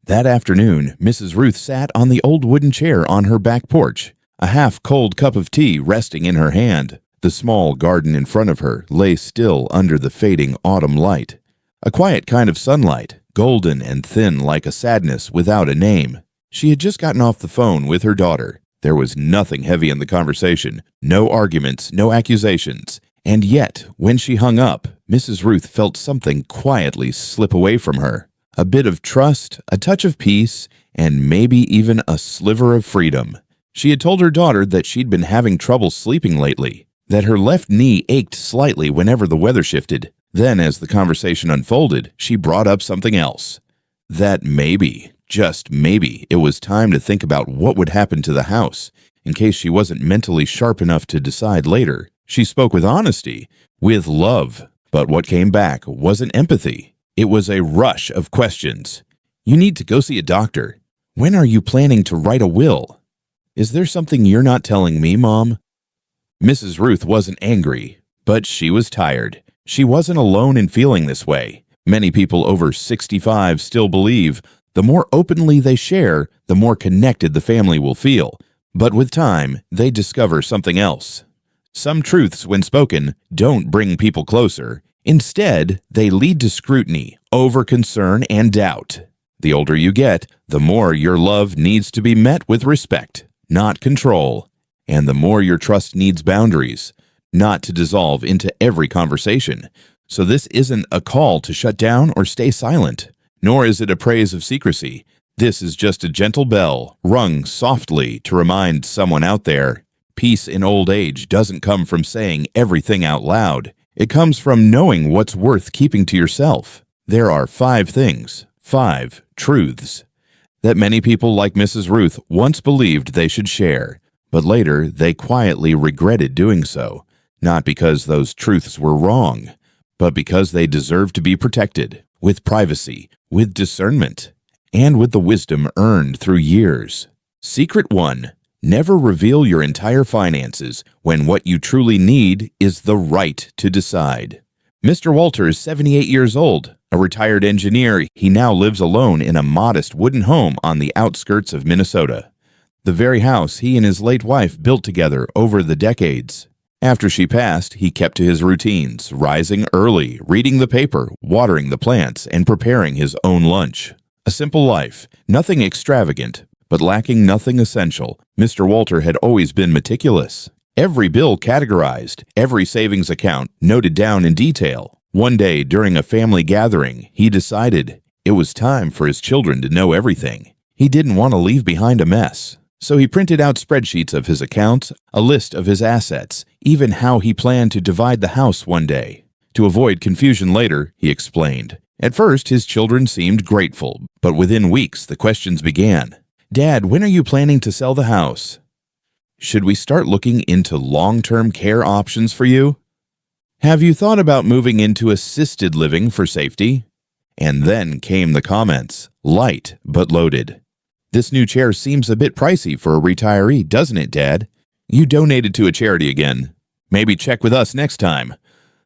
That afternoon, Mrs. Ruth sat on the old wooden chair on her back porch, a half-cold cup of tea resting in her hand. The small garden in front of her lay still under the fading autumn light. A quiet kind of sunlight, golden and thin like a sadness without a name. She had just gotten off the phone with her daughter. There was nothing heavy in the conversation, no arguments, no accusations. And yet, when she hung up, Mrs. Ruth felt something quietly slip away from her. A bit of trust, a touch of peace, and maybe even a sliver of freedom. She had told her daughter that she'd been having trouble sleeping lately, that her left knee ached slightly whenever the weather shifted. Then, as the conversation unfolded, she brought up something else. That maybe, just maybe, it was time to think about what would happen to the house, in case she wasn't mentally sharp enough to decide later. She spoke with honesty, with love, but what came back wasn't empathy. It was a rush of questions. You need to go see a doctor. When are you planning to write a will? Is there something you're not telling me, Mom? Mrs. Ruth wasn't angry, but she was tired. She wasn't alone in feeling this way. Many people over 65 still believe the more openly they share, the more connected the family will feel. But with time, they discover something else. Some truths, when spoken, don't bring people closer. Instead, they lead to scrutiny, over-concern, and doubt. The older you get, the more your love needs to be met with respect, not control. And the more your trust needs boundaries, not to dissolve into every conversation. So this isn't a call to shut down or stay silent, nor is it a praise of secrecy. This is just a gentle bell, rung softly to remind someone out there, peace in old age doesn't come from saying everything out loud. It comes from knowing what's worth keeping to yourself. There are 5 things, 5 truths, that many people like Mrs. Ruth once believed they should share, but later they quietly regretted doing so, not because those truths were wrong, but because they deserved to be protected, with privacy, with discernment, and with the wisdom earned through years. Secret 1. Never reveal your entire finances when what you truly need is the right to decide. Mr. Walter is 78 years old. A retired engineer, he now lives alone in a modest wooden home on the outskirts of Minnesota. The very house he and his late wife built together over the decades. After she passed, he kept to his routines, rising early, reading the paper, watering the plants, and preparing his own lunch. A simple life, nothing extravagant, but lacking nothing essential. Mr. Walter had always been meticulous. Every bill categorized, every savings account noted down in detail. One day during a family gathering, he decided it was time for his children to know everything. He didn't want to leave behind a mess. So he printed out spreadsheets of his accounts, a list of his assets, even how he planned to divide the house one day. To avoid confusion later, he explained. At first, his children seemed grateful, but within weeks the questions began. Dad, when are you planning to sell the house? Should we start looking into long-term care options for you? Have you thought about moving into assisted living for safety? And then came the comments, light but loaded. This new chair seems a bit pricey for a retiree, doesn't it, Dad? You donated to a charity again. Maybe check with us next time.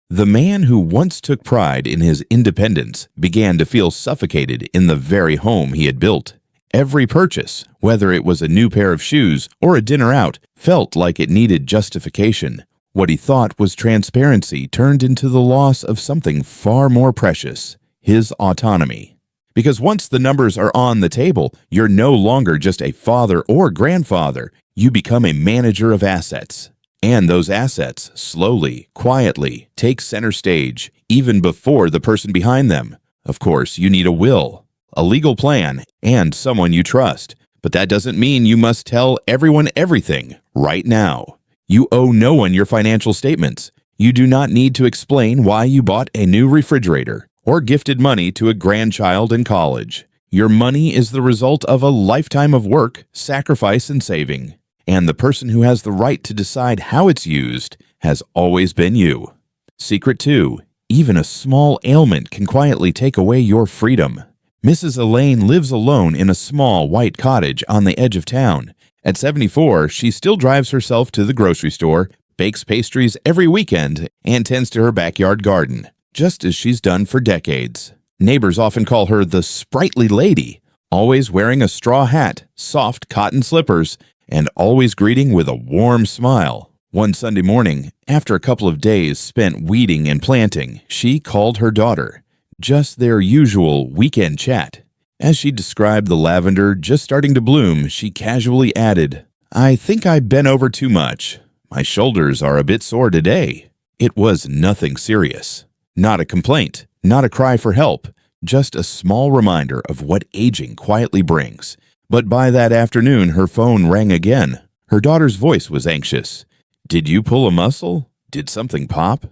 The man who once took pride in his independence began to feel suffocated in the very home he had built. Every purchase, whether it was a new pair of shoes or a dinner out, felt like it needed justification. What he thought was transparency turned into the loss of something far more precious, his autonomy. Because once the numbers are on the table, you're no longer just a father or grandfather. You become a manager of assets. And those assets, slowly, quietly, take center stage, even before the person behind them. Of course, you need a will, a legal plan, and someone you trust. But that doesn't mean you must tell everyone everything right now. You owe no one your financial statements. You do not need to explain why you bought a new refrigerator or gifted money to a grandchild in college. Your money is the result of a lifetime of work, sacrifice, and saving. And the person who has the right to decide how it's used has always been you. Secret 2. Even a small ailment can quietly take away your freedom. Mrs. Elaine lives alone in a small white cottage on the edge of town. At 74, she still drives herself to the grocery store, bakes pastries every weekend, and tends to her backyard garden, just as she's done for decades. Neighbors often call her the sprightly lady, always wearing a straw hat, soft cotton slippers, and always greeting with a warm smile. One Sunday morning, after a couple of days spent weeding and planting, she called her daughter. Just their usual weekend chat. As she described the lavender just starting to bloom, she casually added, "I think I bent over too much. My shoulders are a bit sore today." It was nothing serious. Not a complaint, not a cry for help, just a small reminder of what aging quietly brings. But by that afternoon, her phone rang again. Her daughter's voice was anxious. "Did you pull a muscle? Did something pop?"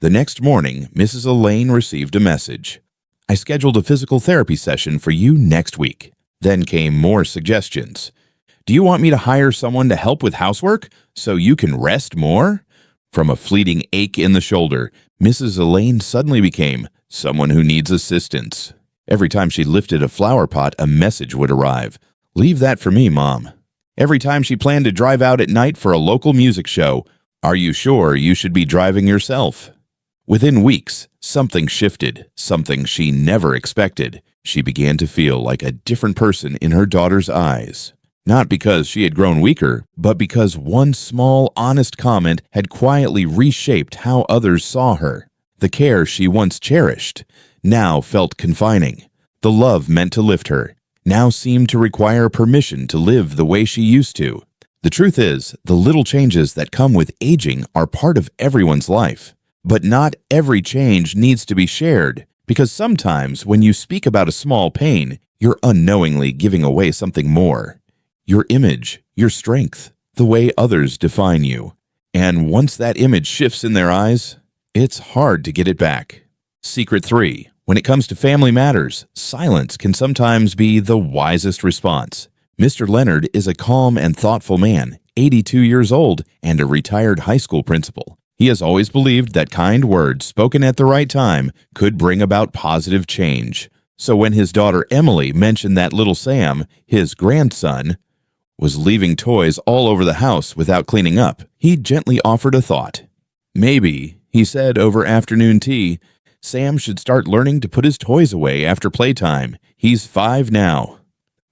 The next morning, Mrs. Elaine received a message. "I scheduled a physical therapy session for you next week." Then came more suggestions. "Do you want me to hire someone to help with housework so you can rest more?" From a fleeting ache in the shoulder, Mrs. Elaine suddenly became someone who needs assistance. Every time she lifted a flower pot, a message would arrive. "Leave that for me, Mom." Every time she planned to drive out at night for a local music show, "Are you sure you should be driving yourself?" Within weeks, something shifted, something she never expected. She began to feel like a different person in her daughter's eyes. Not because she had grown weaker, but because one small, honest comment had quietly reshaped how others saw her. The care she once cherished now felt confining. The love meant to lift her now seemed to require permission to live the way she used to. The truth is, the little changes that come with aging are part of everyone's life. But not every change needs to be shared, because sometimes when you speak about a small pain, you're unknowingly giving away something more. Your image, your strength, the way others define you. And once that image shifts in their eyes, it's hard to get it back. Secret 3. When it comes to family matters, silence can sometimes be the wisest response. Mr. Leonard is a calm and thoughtful man, 82 years old, and a retired high school principal. He has always believed that kind words spoken at the right time could bring about positive change. So when his daughter Emily mentioned that little Sam, his grandson, was leaving toys all over the house without cleaning up, he gently offered a thought. "Maybe," he said over afternoon tea, "Sam should start learning to put his toys away after playtime. He's 5 now."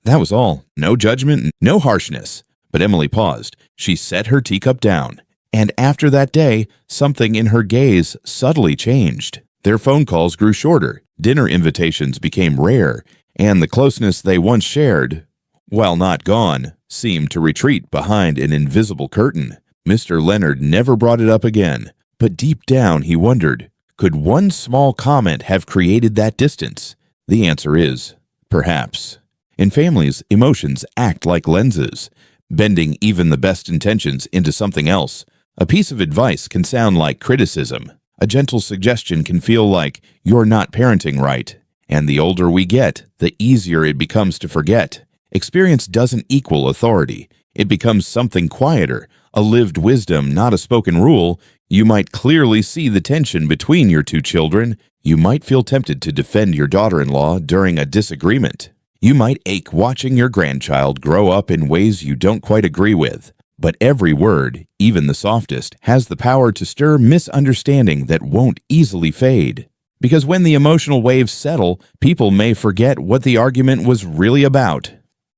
That was all. No judgment, no harshness. But Emily paused. She set her teacup down. And after that day, something in her gaze subtly changed. Their phone calls grew shorter, dinner invitations became rare, and the closeness they once shared, while not gone, seemed to retreat behind an invisible curtain. Mr. Leonard never brought it up again, but deep down he wondered, could one small comment have created that distance? The answer is, perhaps. In families, emotions act like lenses, bending even the best intentions into something else. A piece of advice can sound like criticism. A gentle suggestion can feel like you're not parenting right. And the older we get, the easier it becomes to forget. Experience doesn't equal authority. It becomes something quieter, a lived wisdom, not a spoken rule. You might clearly see the tension between your two children. You might feel tempted to defend your daughter-in-law during a disagreement. You might ache watching your grandchild grow up in ways you don't quite agree with. But every word, even the softest, has the power to stir misunderstanding that won't easily fade. Because when the emotional waves settle, people may forget what the argument was really about.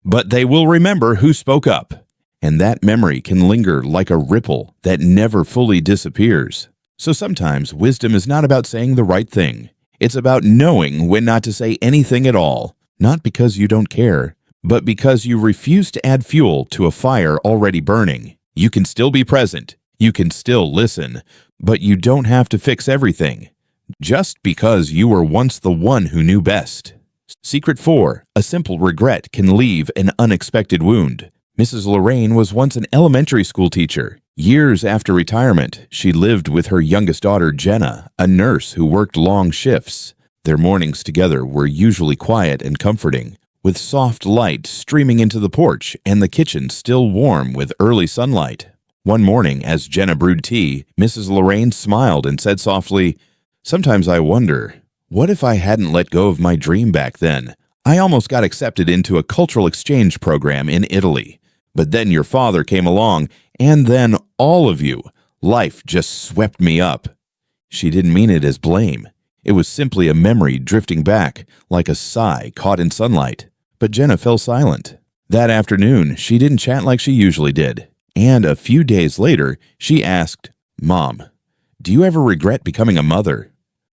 But they will remember who spoke up. And that memory can linger like a ripple that never fully disappears. So sometimes wisdom is not about saying the right thing. It's about knowing when not to say anything at all. Not because you don't care, but because you refuse to add fuel to a fire already burning. You can still be present. You can still listen. But you don't have to fix everything. Just because you were once the one who knew best. Secret 4. A simple regret can leave an unexpected wound. Mrs. Lorraine was once an elementary school teacher. Years after retirement, she lived with her youngest daughter, Jenna, a nurse who worked long shifts. Their mornings together were usually quiet and comforting, with soft light streaming into the porch and the kitchen still warm with early sunlight. One morning, as Jenna brewed tea, Mrs. Lorraine smiled and said softly, "Sometimes I wonder, what if I hadn't let go of my dream back then? I almost got accepted into a cultural exchange program in Italy. But then your father came along, and then all of you. Life just swept me up." She didn't mean it as blame. It was simply a memory drifting back, like a sigh caught in sunlight. but Jenna fell silent. That afternoon, she didn't chat like she usually did. And a few days later, she asked, "Mom, do you ever regret becoming a mother?"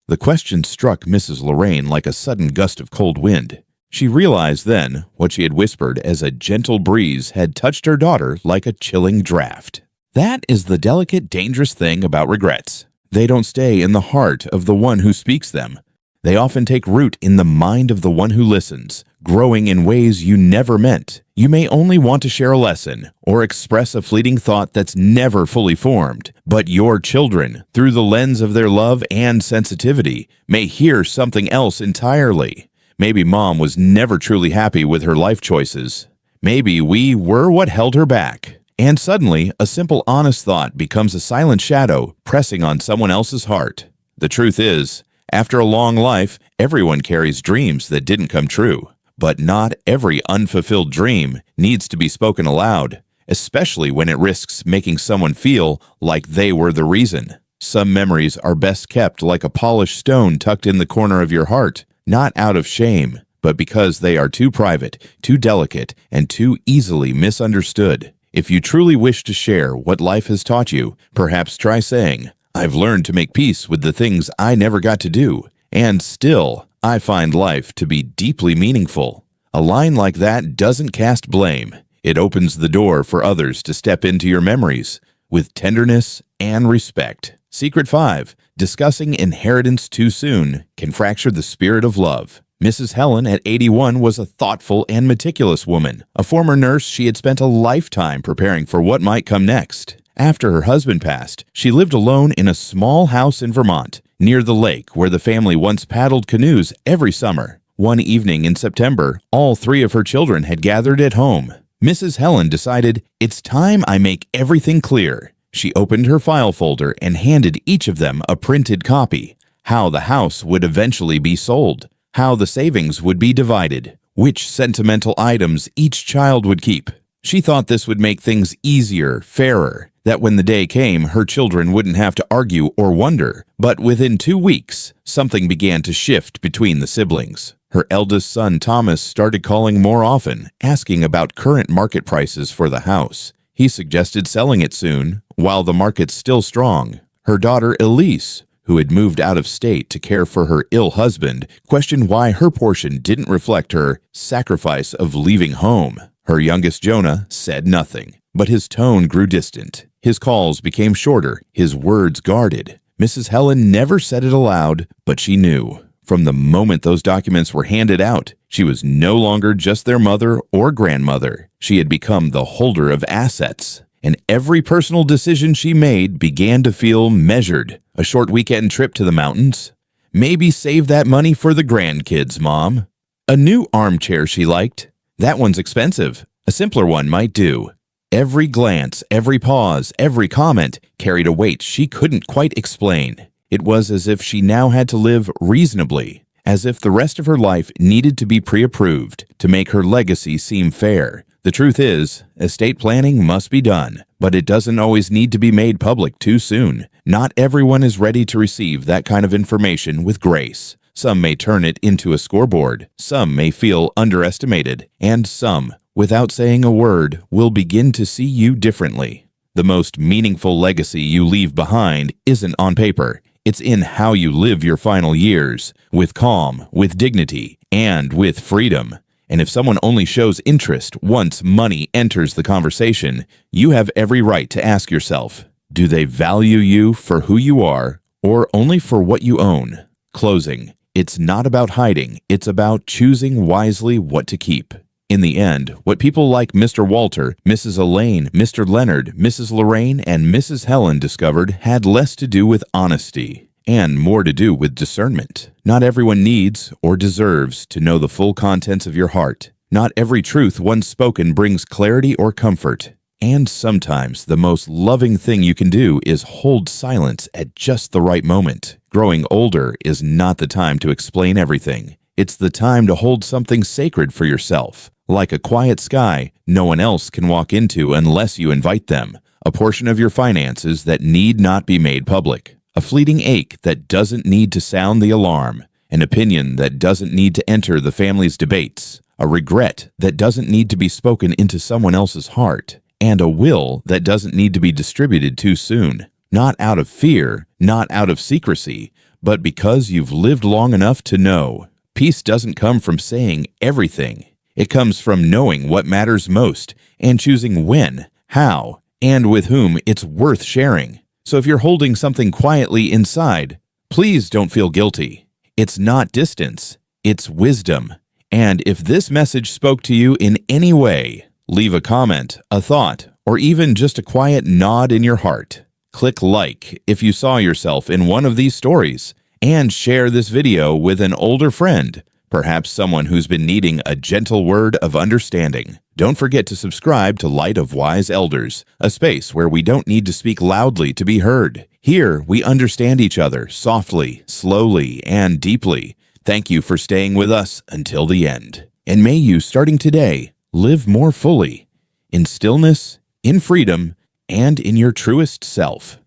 The question struck Mrs. Lorraine like a sudden gust of cold wind. She realized then what she had whispered as a gentle breeze had touched her daughter like a chilling draft. That is the delicate, dangerous thing about regrets. They don't stay in the heart of the one who speaks them. They often take root in the mind of the one who listens, growing in ways you never meant. You may only want to share a lesson or express a fleeting thought that's never fully formed, but your children, through the lens of their love and sensitivity, may hear something else entirely. Maybe mom was never truly happy with her life choices. Maybe we were what held her back. And suddenly, a simple, honest thought becomes a silent shadow pressing on someone else's heart. The truth is, after a long life, everyone carries dreams that didn't come true. But not every unfulfilled dream needs to be spoken aloud, especially when it risks making someone feel like they were the reason. Some memories are best kept like a polished stone tucked in the corner of your heart, not out of shame, but because they are too private, too delicate, and too easily misunderstood. If you truly wish to share what life has taught you, perhaps try saying, "I've learned to make peace with the things I never got to do, and still, I find life to be deeply meaningful." A line like that doesn't cast blame. It opens the door for others to step into your memories with tenderness and respect. Secret 5. Discussing inheritance too soon can fracture the spirit of love. Mrs. Helen, at 81, was a thoughtful and meticulous woman. A former nurse, she had spent a lifetime preparing for what might come next. After her husband passed, she lived alone in a small house in Vermont, near the lake where the family once paddled canoes every summer. One evening in September, all 3 of her children had gathered at home. Mrs. Helen decided, "It's time I make everything clear." She opened her file folder and handed each of them a printed copy. How the house would eventually be sold, how the savings would be divided, which sentimental items each child would keep. She thought this would make things easier, fairer, that when the day came, her children wouldn't have to argue or wonder. But within 2 weeks, something began to shift between the siblings. Her eldest son, Thomas, started calling more often, asking about current market prices for the house. He suggested selling it soon, while the market's still strong. Her daughter, Elise, who had moved out of state to care for her ill husband, questioned why her portion didn't reflect her sacrifice of leaving home. Her youngest, Jonah, said nothing, but his tone grew distant. His calls became shorter, his words guarded. Mrs. Helen never said it aloud, but she knew. From the moment those documents were handed out, she was no longer just their mother or grandmother. She had become the holder of assets, and every personal decision she made began to feel measured. A short weekend trip to the mountains? Maybe save that money for the grandkids, Mom. A new armchair she liked? That one's expensive. A simpler one might do. Every glance, every pause, every comment carried a weight she couldn't quite explain. It was as if she now had to live reasonably, as if the rest of her life needed to be pre-approved to make her legacy seem fair. The truth is, estate planning must be done, but it doesn't always need to be made public too soon. Not everyone is ready to receive that kind of information with grace. Some may turn it into a scoreboard, some may feel underestimated, and some, without saying a word, will begin to see you differently. The most meaningful legacy you leave behind isn't on paper. It's in how you live your final years, with calm, with dignity, and with freedom. And if someone only shows interest once money enters the conversation, you have every right to ask yourself, do they value you for who you are, or only for what you own? Closing. It's not about hiding, it's about choosing wisely what to keep. In the end, what people like Mr. Walter, Mrs. Elaine, Mr. Leonard, Mrs. Lorraine, and Mrs. Helen discovered had less to do with honesty and more to do with discernment. Not everyone needs or deserves to know the full contents of your heart. Not every truth once spoken brings clarity or comfort. And sometimes the most loving thing you can do is hold silence at just the right moment. Growing older is not the time to explain everything. It's the time to hold something sacred for yourself. Like a quiet sky no one else can walk into unless you invite them. A portion of your finances that need not be made public. A fleeting ache that doesn't need to sound the alarm. An opinion that doesn't need to enter the family's debates. a regret that doesn't need to be spoken into someone else's heart, and a will that doesn't need to be distributed too soon. Not out of fear, not out of secrecy, but because you've lived long enough to know. Peace doesn't come from saying everything. It comes from knowing what matters most and choosing when, how, and with whom it's worth sharing. So if you're holding something quietly inside, please don't feel guilty. It's not distance, it's wisdom. And if this message spoke to you in any way, leave a comment, a thought, or even just a quiet nod in your heart. Click like if you saw yourself in one of these stories, and share this video with an older friend, perhaps someone who's been needing a gentle word of understanding. Don't forget to subscribe to Light of Wise Elders, a space where we don't need to speak loudly to be heard. Here, we understand each other softly, slowly, and deeply. Thank you for staying with us until the end. And may you, starting today, live more fully, in stillness, in freedom, and in your truest self.